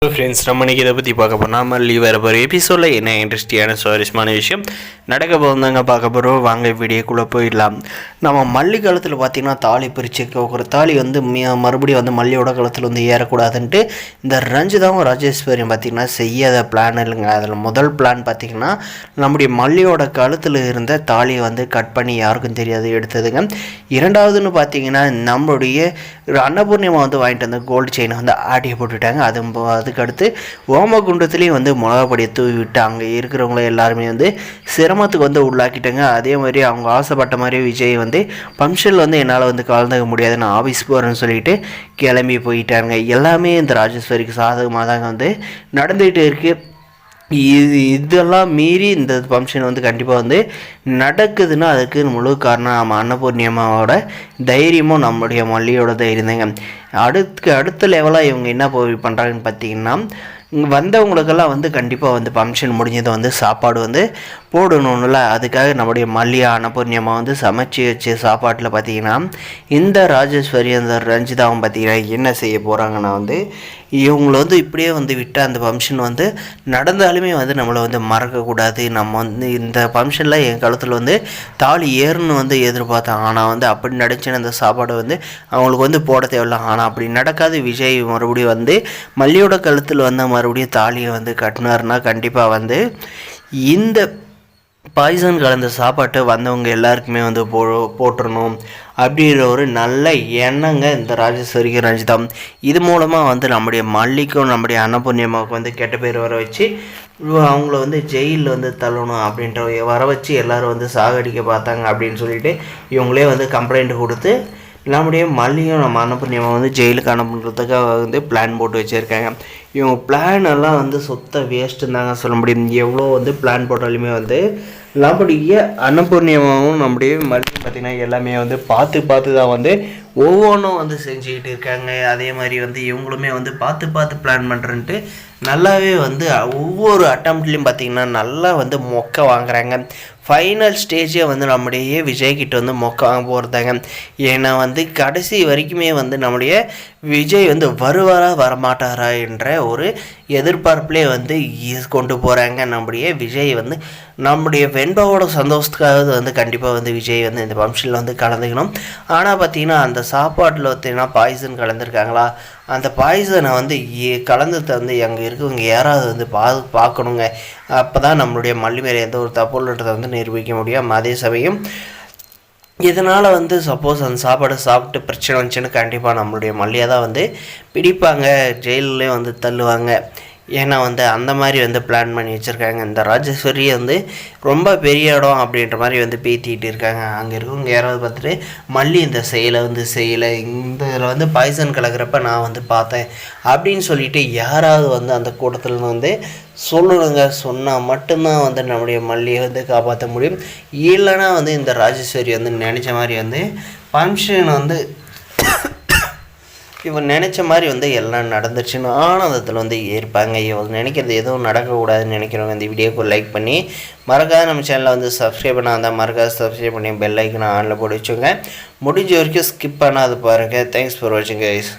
Friends நம்ம இன்றைக்கி இதை பற்றி பார்க்க போனால் மல்லி வர போகிற எபிசோடில் என்ன இன்ட்ரெஸ்டிங்கான சுவாரஸ்யமான விஷயம் நடக்க போகிறதாங்க பார்க்க போகிறோம். வாங்க வீடியோக்குள்ளே போயிடலாம். நம்ம மல்லி காலத்தில் பார்த்திங்கன்னா தாலி பிரித்து ஒரு தாலி வந்து மறுபடியும் வந்து மல்லியோட காலத்தில் வந்து ஏறக்கூடாதுன்ட்டு இந்த ரஞ்சிதாவும் ராஜேஸ்வரியும் பார்த்திங்கன்னா செய்யாத பிளான் இல்லைங்க. அதில் முதல் பிளான் பார்த்திங்கன்னா நம்முடைய மல்லியோட கழுத்தில் இருந்த தாலியை வந்து கட் பண்ணி யாருக்கும் தெரியாது எடுத்ததுங்க. இரண்டாவதுன்னு பார்த்திங்கன்னா நம்மளுடைய அன்னபூர்ணியமாக வந்து வாங்கிட்டு வந்த கோல்டு செயினை வந்து ஆட்டியை போட்டுட்டாங்க. அதுக்கடுத்து ஓமகுண்டத்துலேயும் வந்து மிளகாப்பொடியை தூவி விட்டு அங்கே இருக்கிறவங்கள எல்லாருமே வந்து சிரமத்துக்கு வந்து உள்ளாக்கிட்டாங்க. அதே மாதிரி அவங்க ஆசைப்பட்ட மாதிரி விஜய் வந்து ஃபங்க்ஷனில் வந்து என்னால் வந்து கலந்துக்க முடியாது, நான் ஆஃபீஸ் போகிறேன்னு சொல்லிட்டு கிளம்பி போயிட்டாங்க. எல்லாமே இந்த ராஜேஸ்வரிக்கு சாதகமாக தாங்க வந்து நடந்துகிட்டு இருக்குது. இதெல்லாம் மீறி இந்த ஃபங்க்ஷன் வந்து கண்டிப்பாக வந்து நடக்குதுன்னா அதுக்கு முழு காரணம் நம்ம அன்னபூர்ணியம்மாவோட தைரியமும் நம்மளுடைய மல்லியோட தைரியம் தாங்க. அடுத்த லெவலாக இவங்க என்ன பண்ணுறாங்கன்னு பார்த்தீங்கன்னா, வந்தவங்களுக்கெல்லாம் வந்து கண்டிப்பாக வந்து ஃபங்க்ஷன் முடிஞ்சதை வந்து சாப்பாடு வந்து போடணும்ல, அதுக்காக நம்முடைய மல்லியா அன்னபூர்ணியம்மா வந்து சமைச்சு வச்ச சாப்பாட்டில் பார்த்திங்கன்னா இந்த ராஜேஸ்வரி அந்த ரஞ்சிதாவும் பார்த்திங்கன்னா என்ன செய்ய போகிறாங்கன்னா வந்து இவங்களை வந்து இப்படியே வந்து விட்டு அந்த ஃபங்க்ஷன் வந்து நடந்தாலுமே வந்து நம்மளை வந்து மறக்கக்கூடாது. நம்ம வந்து இந்த ஃபங்க்ஷனில் என் காலத்தில் வந்து தாலி ஏறுன்னு வந்து எதிர்பார்த்தேன், ஆனால் வந்து அப்படி நடிச்சுன்னு அந்த சாப்பாடை வந்து அவங்களுக்கு வந்து போட தேவையில்ல. ஆனால் அப்படி நடக்காது. விஜய் மறுபடியும் வந்து மல்லியோட கழுத்தில் வந்து மறுபடியும் தாலியை வந்து கட்டினார்னா கண்டிப்பாக வந்து இந்த பாய்சன் கலந்த சாப்பாட்டை வந்தவங்க எல்லாருக்குமே வந்து போட்டுடணும் அப்படின்ற ஒரு நல்ல எண்ணங்க இந்த ராஜேஸ்வரிக்கு ரஞ்சிதம். இது மூலமாக வந்து நம்முடைய மல்லிக்கும் நம்முடைய அன்னபூர்ணியம்மாவுக்கு வந்து கெட்ட பேர் வர வச்சு அவங்கள வந்து ஜெயிலில் வந்து தள்ளணும் அப்படின்ற வர வச்சு எல்லோரும் வந்து சாகடிக்க பார்த்தாங்க அப்படின்னு சொல்லிட்டு இவங்களே வந்து கம்ப்ளைண்ட் கொடுத்து நம்முடைய மல்லியும் நம்ம அன்னபூர்ணியம்மா வந்து ஜெயிலுக்கு அனுப்புறதுக்காக வந்து பிளான் போட்டு வச்சுருக்காங்க. இவங்க பிளான் எல்லாம் வந்து சுத்த வேஸ்ட்டுன்னு தாங்க சொல்ல முடியும். எவ்வளோ வந்து பிளான் போட்டாலுமே வந்து நம்முடைய அன்னபூர்ணியமாகவும் நம்முடைய மல்லியும் பார்த்திங்கன்னா எல்லாமே வந்து பார்த்து தான் வந்து ஒவ்வொன்றும் வந்து செஞ்சுக்கிட்டு இருக்காங்க. அதே மாதிரி வந்து இவங்களுமே வந்து பார்த்து பிளான் பண்ணுறன்ட்டு நல்லாவே வந்து ஒவ்வொரு அட்டம்ப்ட்லேயும் பார்த்திங்கன்னா நல்லா வந்து மொக்க வாங்குறாங்க. ஃபைனல் ஸ்டேஜே வந்து நம்முடைய விஜய்கிட்ட வந்து மொக்க வாங்க போகிறதாங்க. ஏன்னா வந்து கடைசி வரைக்குமே வந்து நம்முடைய விஜய் வந்து வருவாரா வரமாட்டாரா என்ற ஒரு எதிர்பார்ப்பிலே வந்து கொண்டு போகிறாங்க. நம்முடைய விஜய் வந்து நம்முடைய வெண்பாவோட சந்தோஷத்துக்காக வந்து கண்டிப்பாக வந்து விஜய் வந்து இந்த ஃபங்க்ஷனில் வந்து கலந்துக்கணும். ஆனால் பார்த்திங்கன்னா அந்த சாப்பாட்டில் பார்த்திங்கன்னா பாய்சன் கலந்துருக்காங்களா, அந்த பாய்சனை வந்து கலந்ததை வந்து அங்கே இருக்கவங்க யாராவது வந்து பார்க்கணுங்க. அப்போ தான் நம்மளுடைய மல்லி மேலே எந்த ஒரு தப்புன்றதை வந்து நிரூபிக்க முடியும். அதே சமயம் இதனால் வந்து சப்போஸ் அந்த சாப்பாடு சாப்பிட்டு பிரச்சனை வந்துச்சுன்னு கண்டிப்பாக நம்மளுடைய மல்லியாக தான் வந்து பிடிப்பாங்க, ஜெயிலே வந்து தள்ளுவாங்க. ஏன்னா வந்து அந்த மாதிரி வந்து பிளான் பண்ணி வச்சுருக்காங்க. இந்த ராஜேஸ்வரியை வந்து ரொம்ப பெரிய இடம் அப்படின்ற மாதிரி வந்து பேத்திக்கிட்டு இருக்காங்க. அங்கே இருக்கவங்க யாராவது பார்த்துட்டு மல்லி இந்த செய்யலை இந்த இதில் வந்து பாய்சன் கலக்கிறப்ப நான் வந்து பார்த்தேன் அப்படின்னு சொல்லிட்டு யாராவது வந்து அந்த கூட்டத்தில் வந்து சொல்லணுங்க. சொன்னால் மட்டும்தான் வந்து நம்முடைய மல்லியை வந்து காப்பாற்ற முடியும். இல்லைனா வந்து இந்த ராஜேஸ்வரி வந்து நினச்ச மாதிரி வந்து ஃபங்க்ஷன் வந்து இவன் நினச்ச மாதிரி வந்து எல்லாம் நடந்துச்சுன்னு ஆனந்தத்தில் வந்து இருப்பாங்க. இவங்க நினைக்கிறது எதுவும் நடக்கக்கூடாதுன்னு நினைக்கிறவங்க இந்த வீடியோக்கு லைக் பண்ணி மறக்காத நம்ம சேனலில் வந்து சப்ஸ்கிரைப் பண்ணாதான் மறக்காத சப்ஸ்கிரைப் பண்ணி பெல் ஐக்கனை ஆனில் போட்டு வச்சுங்க. முடிஞ்ச வரைக்கும் ஸ்கிப் பண்ணாது பாருங்கள். தேங்க்ஸ் ஃபார் வாட்சிங் கைஸ்.